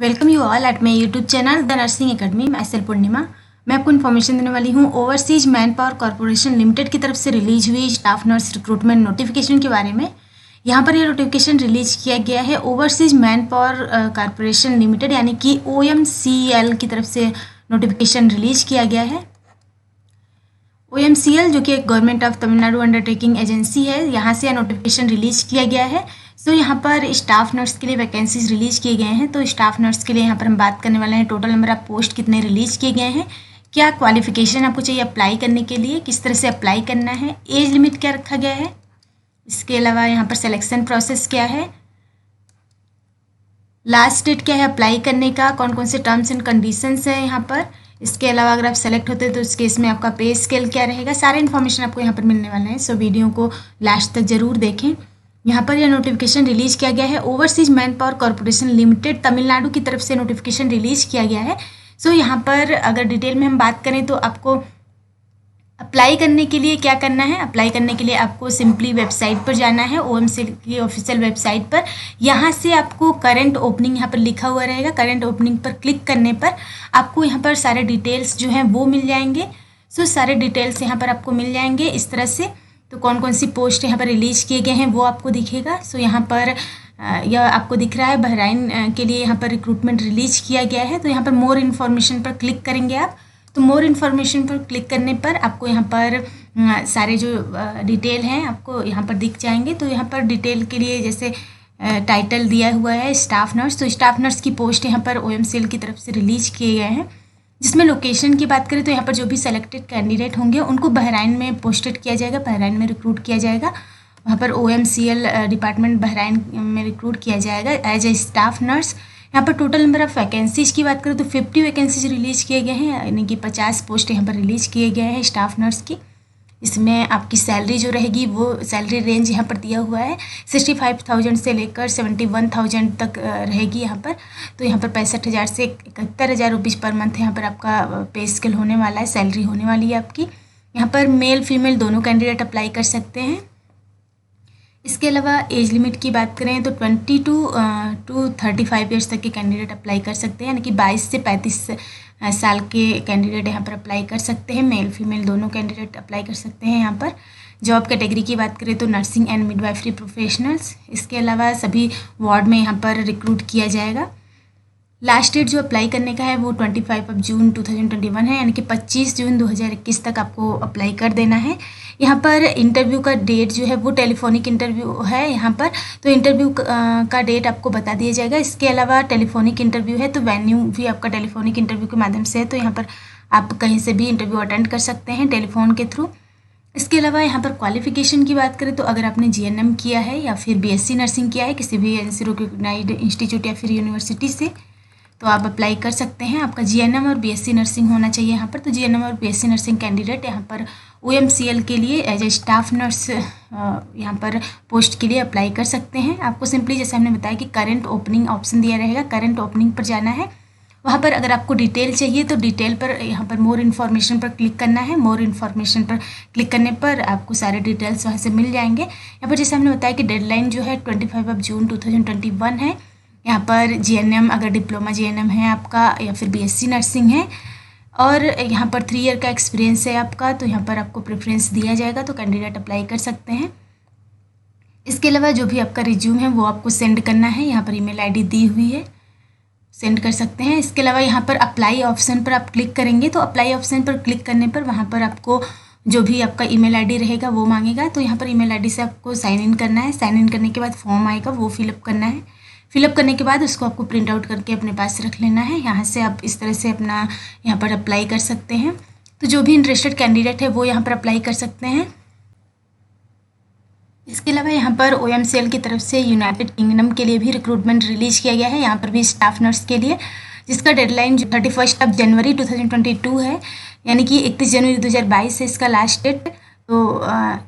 Welcome you all at my YouTube channel the nursing academy. मैं cell पूर्णिमा। मैं आपको information देने वाली हूँ overseas man power corporation limited की तरफ से रिलीज हुई स्टाफ नर्स रिक्रूटमेंट नोटिफिकेशन के बारे में। यहाँ पर यह नोटिफिकेशन रिलीज किया गया है overseas man power corporation limited यानी कि OMCL की तरफ से नोटिफिकेशन रिलीज किया गया है। OMCL जो कि एक government of Tamil Nadu undertaking agency है, यहाँ से यह नोटिफिकेशन रिलीज किया गया है। सो यहाँ पर स्टाफ नर्स के लिए वैकेंसीज रिलीज किए गए हैं। तो स्टाफ नर्स के लिए यहाँ पर हम बात करने वाले हैं टोटल नंबर ऑफ पोस्ट कितने रिलीज किए गए हैं, क्या क्वालिफिकेशन आपको चाहिए अप्लाई करने के लिए, किस तरह से अप्लाई करना है, एज लिमिट क्या रखा गया है, इसके अलावा यहाँ पर सिलेक्शन प्रोसेस क्या है, लास्ट डेट क्या है अप्लाई करने का, कौन कौन से टर्म्स एंड कंडीशंस है यहाँ पर, इसके अलावा अगर आप सेलेक्ट होते हैं तो उस केस में आपका पे स्केल क्या रहेगा, सारे इन्फॉर्मेशन आपको यहाँ पर मिलने वाला है। सो वीडियो को लास्ट तक जरूर देखें। यहाँ पर यह नोटिफिकेशन रिलीज किया गया है overseas man power corporation limited Tamil Nadu की तरफ से नोटिफिकेशन रिलीज किया गया है। सो यहाँ पर अगर डिटेल में हम बात करें तो आपको अप्लाई करने के लिए क्या करना है, अप्लाई करने के लिए आपको सिंपली वेबसाइट पर जाना है, OMCL की ऑफिशियल वेबसाइट पर। यहाँ से आपको करंट ओपनिंग यहाँ पर लिखा हुआ रहेगा, करंट ओपनिंग पर क्लिक करने पर आपको यहाँ पर सारे डिटेल्स जो हैं वो मिल जाएंगे। सो सारे डिटेल्स यहाँ पर आपको मिल जाएंगे इस तरह से। तो कौन कौन सी पोस्ट यहाँ पर रिलीज किए गए हैं वो आपको दिखेगा। सो यहाँ पर यह आपको दिख रहा है बहराइन के लिए यहाँ पर रिक्रूटमेंट रिलीज किया गया है। तो यहाँ पर मोर इन्फॉर्मेशन पर क्लिक करेंगे आप। तो मोर इन्फॉर्मेशन पर क्लिक करने पर आपको यहाँ पर सारे जो डिटेल हैं आपको यहाँ पर दिख जाएंगे। तो यहाँ पर डिटेल के लिए जैसे टाइटल दिया हुआ है स्टाफ नर्स, तो स्टाफ नर्स की पोस्ट यहाँ पर OMCL की तरफ से रिलीज किए गए हैं। जिसमें लोकेशन की बात करें तो यहाँ पर जो भी सेलेक्टेड कैंडिडेट होंगे उनको बहराइन में पोस्टेड किया जाएगा, बहराइन में रिक्रूट किया जाएगा। वहाँ पर OMCL डिपार्टमेंट बहराइन में रिक्रूट किया जाएगा एज ए स्टाफ नर्स। यहाँ पर टोटल नंबर ऑफ वैकेंसीज की बात करें तो 50 वैकेंसीज रिलीज किए गए हैं, यानी कि 50 पोस्ट यहाँ पर रिलीज किए गए हैं स्टाफ नर्स की। इसमें आपकी सैलरी जो रहेगी वो सैलरी रेंज यहाँ पर दिया हुआ है 65,000 से लेकर 71,000 तक रहेगी यहाँ पर। तो यहाँ पर 65,000 से 71,000 रुपीज़ पर मंथ यहाँ पर आपका पे स्केल होने वाला है, सैलरी होने वाली है आपकी। यहाँ पर मेल फीमेल दोनों कैंडिडेट अप्लाई कर सकते हैं। इसके अलावा एज लिमिट की बात करें तो 22 टू 35 ईयर्स तक के कैंडिडेट अप्लाई कर सकते हैं, यानी कि 22 से 35 साल के कैंडिडेट यहाँ पर अप्लाई कर सकते हैं। मेल फीमेल दोनों कैंडिडेट अप्लाई कर सकते हैं। यहाँ पर जॉब कैटेगरी की बात करें तो नर्सिंग एंड मिडवाइफरी प्रोफेशनल्स। इसके अलावा सभी वार्ड में यहाँ पर रिक्रूट किया जाएगा। लास्ट डेट जो अप्लाई करने का है वो 25 जून 2021 है, यानी कि 25 जून 2021 तक आपको अप्लाई कर देना है। यहाँ पर इंटरव्यू का डेट जो है वो टेलीफोनिक इंटरव्यू है यहाँ पर, तो इंटरव्यू का डेट आपको बता दिया जाएगा। इसके अलावा टेलीफोनिक इंटरव्यू है तो वेन्यू भी आपका टेलीफोनिक इंटरव्यू के माध्यम से है, तो यहाँ पर आप कहीं से भी इंटरव्यू अटेंड कर सकते हैं टेलीफोन के थ्रू। इसके अलावा यहाँ पर क्वालिफिकेशन की बात करें तो अगर आपने GNM किया है या फिर BSc नर्सिंग किया है किसी भी NC रिकॉग्नाइज्ड इंस्टीट्यूट या फिर यूनिवर्सिटी से तो आप अप्लाई कर सकते हैं। आपका GNM और BSc नर्सिंग होना चाहिए यहाँ पर। तो GNM और BSc नर्सिंग कैंडिडेट यहाँ पर OMCL के लिए एज ए स्टाफ नर्स यहाँ पर पोस्ट के लिए अप्लाई कर सकते हैं। आपको सिंपली जैसे हमने बताया कि करंट ओपनिंग ऑप्शन दिया रहेगा, करंट ओपनिंग पर जाना है। वहाँ पर अगर आपको डिटेल चाहिए तो डिटेल पर यहाँ पर मोर इन्फॉर्मेशन पर क्लिक करना है। मोर इन्फॉर्मेशन पर क्लिक करने पर आपको सारे डिटेल्स वहाँ से मिल जाएंगे। यहाँ पर जैसे हमने बताया कि डेडलाइन जो है 25 जून 2021 है। यहाँ पर GNM अगर डिप्लोमा GNM है आपका या फिर BSc नर्सिंग है और यहाँ पर 3 ईयर का एक्सपीरियंस है आपका, तो यहाँ पर आपको प्रेफरेंस दिया जाएगा, तो कैंडिडेट अप्लाई कर सकते हैं। इसके अलावा जो भी आपका रिज्यूम है वो आपको सेंड करना है। यहाँ पर email ID दी हुई है, सेंड कर सकते हैं। इसके अलावा यहाँ पर अप्लाई ऑप्शन पर आप क्लिक करेंगे तो अप्लाई ऑप्शन पर क्लिक करने पर वहाँ पर आपको जो भी आपका email ID रहेगा वो मांगेगा। तो यहाँ पर email ID से आपको साइन इन करना है। साइन इन करने के बाद फॉर्म आएगा वो फिलअप करना है। फिलअप करने के बाद उसको आपको प्रिंट आउट करके अपने पास रख लेना है। यहाँ से आप इस तरह से अपना यहाँ पर अप्लाई कर सकते हैं। तो जो भी इंटरेस्टेड कैंडिडेट है वो यहाँ पर अप्लाई कर सकते हैं। इसके अलावा यहाँ पर OMCL की तरफ से यूनाइटेड किंगडम के लिए भी रिक्रूटमेंट रिलीज किया गया है, यहाँ पर भी स्टाफ नर्स के लिए, जिसका डेडलाइन 31 जनवरी 2022 है, यानी कि 31 जनवरी 2022 से इसका लास्ट डेट। तो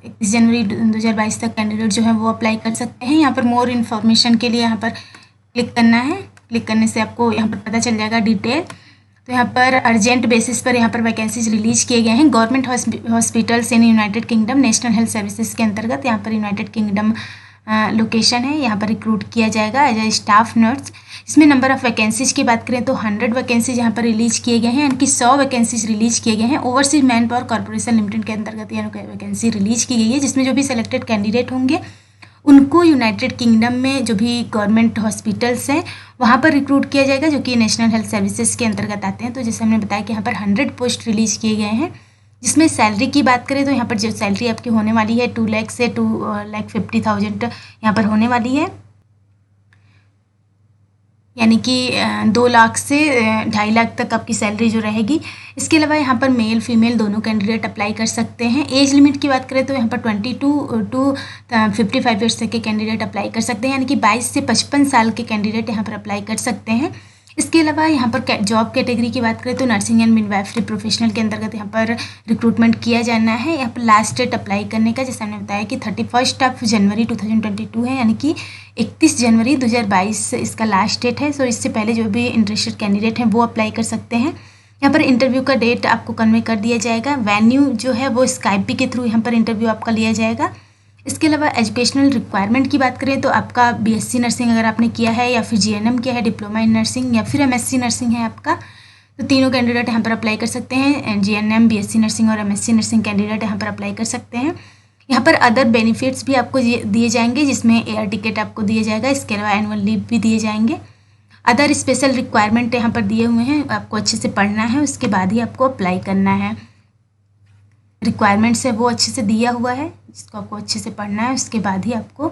31 जनवरी 2022 तक कैंडिडेट जो है वो अप्लाई कर सकते हैं। यहाँ पर मोर इन्फॉर्मेशन के लिए यहाँ पर क्लिक करना है। क्लिक करने से आपको यहाँ पर पता चल जाएगा डिटेल। तो यहाँ पर अर्जेंट बेसिस पर यहाँ पर वैकेंसीज रिलीज किए गए हैं government hospitals in United kingdom national health services के अंतर्गत। यहाँ पर यूनाइटेड किंगडम लोकेशन है, यहाँ पर रिक्रूट किया जाएगा एज ए स्टाफ नर्स। इसमें नंबर ऑफ़ वैकेंसीज़ की बात करें तो 100 वैकेंसीज यहाँ पर रिलीज़ किए गए हैं, यानी कि 100 वैकेंसीज रिलीज़ किए गए हैं। Overseas man power corporation limited के अंतर्गत यानी वैकेंसी रिलीज़ की गई है, जिसमें जो भी सिलेक्टेड कैंडिडेट होंगे उनको यूनाइटेड किंगडम में जो भी गवर्नमेंट हॉस्पिटल्स हैं वहाँ पर रिक्रूट किया जाएगा, जो कि नेशनल हेल्थ सर्विसेज के अंतर्गत आते हैं। तो जैसे हमने बताया कि यहाँ पर 100 पोस्ट रिलीज़ किए गए हैं, जिसमें सैलरी की बात करें तो यहाँ पर जो सैलरी आपकी होने वाली है 2 लाख से 2,50,000 यहाँ पर होने वाली है, यानी कि 2 लाख से 2.5 लाख तक आपकी सैलरी जो रहेगी। इसके अलावा यहाँ पर मेल फीमेल दोनों कैंडिडेट अप्लाई कर सकते हैं। एज लिमिट की बात करें तो यहाँ पर 22 टू 55 ईयर्स तक के कैंडिडेट अप्लाई कर सकते हैं, यानी कि 22 से 55 साल के कैंडिडेट यहाँ पर अप्लाई कर सकते हैं। इसके अलावा यहाँ पर जॉब कैटेगरी की बात करें तो नर्सिंग एंड मिडवाइफरी प्रोफेशनल के अंतर्गत यहाँ पर रिक्रूटमेंट किया जाना है। यहाँ पर लास्ट डेट अप्लाई करने का जैसे हमने बताया कि 31 जनवरी 2022 है, यानी कि 31 जनवरी 2022 इसका लास्ट डेट है। सो इससे पहले जो भी इंटरेस्टेड कैंडिडेट हैं वो अप्लाई कर सकते हैं। यहाँ पर इंटरव्यू का डेट आपको कन्वे कर दिया जाएगा। वेन्यू जो है वो स्काइप के थ्रू यहाँ पर इंटरव्यू आपका लिया जाएगा। इसके अलावा एजुकेशनल रिक्वायरमेंट की बात करें तो आपका बीएससी नर्सिंग अगर आपने किया है या फिर जीएनएम किया है, डिप्लोमा इन नर्सिंग या फिर एमएससी नर्सिंग है आपका, तो तीनों कैंडिडेट यहाँ पर अप्लाई कर सकते हैं। जीएनएम, बीएससी नर्सिंग और एमएससी नर्सिंग कैंडिडेट यहाँ पर अप्लाई कर सकते हैं। यहाँ पर अदर बेनिफिट्स भी आपको दिए जाएंगे, जिसमें एयर टिकट आपको दिया जाएगा। इसके अलावा एनुअल लीव भी दिए जाएंगे। अदर स्पेशल रिक्वायरमेंट यहाँ पर दिए हुए हैं, आपको अच्छे से पढ़ना है, उसके बाद ही आपको अप्लाई करना है। रिक्वायरमेंट्स है वो अच्छे से दिया हुआ है, जिसको आपको अच्छे से पढ़ना है, उसके बाद ही आपको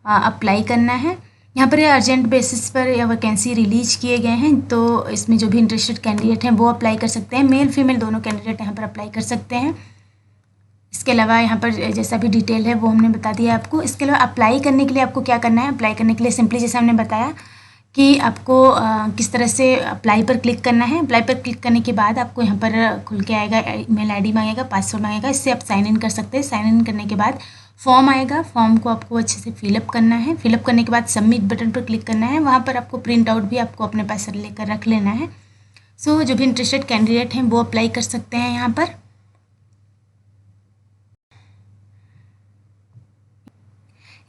अप्लाई करना है। यहाँ पर ये अर्जेंट बेसिस पर या वैकेंसी रिलीज किए गए हैं, तो इसमें जो भी इंटरेस्टेड कैंडिडेट हैं वो अप्लाई कर सकते हैं। मेल फीमेल दोनों कैंडिडेट यहाँ पर अप्लाई कर सकते हैं। इसके अलावा यहाँ पर जैसा भी डिटेल है वो हमने बता दिया आपको। इसके अलावा अप्लाई करने के लिए आपको क्या करना है, अप्लाई करने के लिए सिंपली जैसे हमने बताया कि आपको किस तरह से अप्लाई पर क्लिक करना है। अप्लाई पर क्लिक करने के बाद आपको यहाँ पर खुल के आएगा, ईमेल आईडी मांगेगा, पासवर्ड मांगेगा, इससे आप साइन इन कर सकते हैं। साइन इन करने के बाद फॉर्म आएगा, फॉर्म को आपको अच्छे से फिलअप करना है। फिलअप करने के बाद सबमिट बटन पर क्लिक करना है। वहाँ पर आपको प्रिंट आउट भी आपको अपने पास लेकर रख लेना है। सो जो भी इंटरेस्टेड कैंडिडेट हैं वो अप्लाई कर सकते हैं।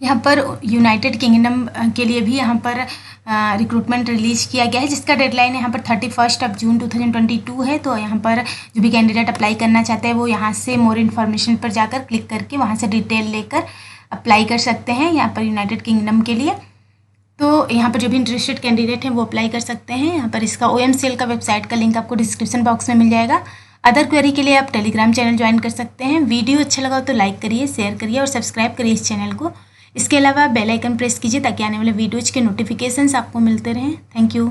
यहाँ पर यूनाइटेड किंगडम के लिए भी यहाँ पर रिक्रूटमेंट रिलीज़ किया गया है, जिसका डेडलाइन यहाँ पर 31 जून 2022 है। तो यहाँ पर जो भी कैंडिडेट अप्लाई करना चाहते हैं वो यहाँ से मोर इन्फॉर्मेशन पर जाकर क्लिक करके वहाँ से डिटेल लेकर अप्लाई कर सकते हैं यहाँ पर यूनाइटेड किंगडम के लिए। तो यहाँ पर जो भी इंटरेस्टेड कैंडिडेट हैं वो अप्लाई कर सकते हैं। यहाँ पर इसका OMCL का वेबसाइट का लिंक आपको डिस्क्रिप्शन बॉक्स में मिल जाएगा। अदर क्वेरी के लिए आप टेलीग्राम चैनल ज्वाइन कर सकते हैं। वीडियो अच्छा लगा तो लाइक करिए, शेयर करिए और सब्सक्राइब करिए इस चैनल को। इसके अलावा बेल आइकन प्रेस कीजिए ताकि आने वाले वीडियोज़ के नोटिफिकेशंस आपको मिलते रहें। Thank you.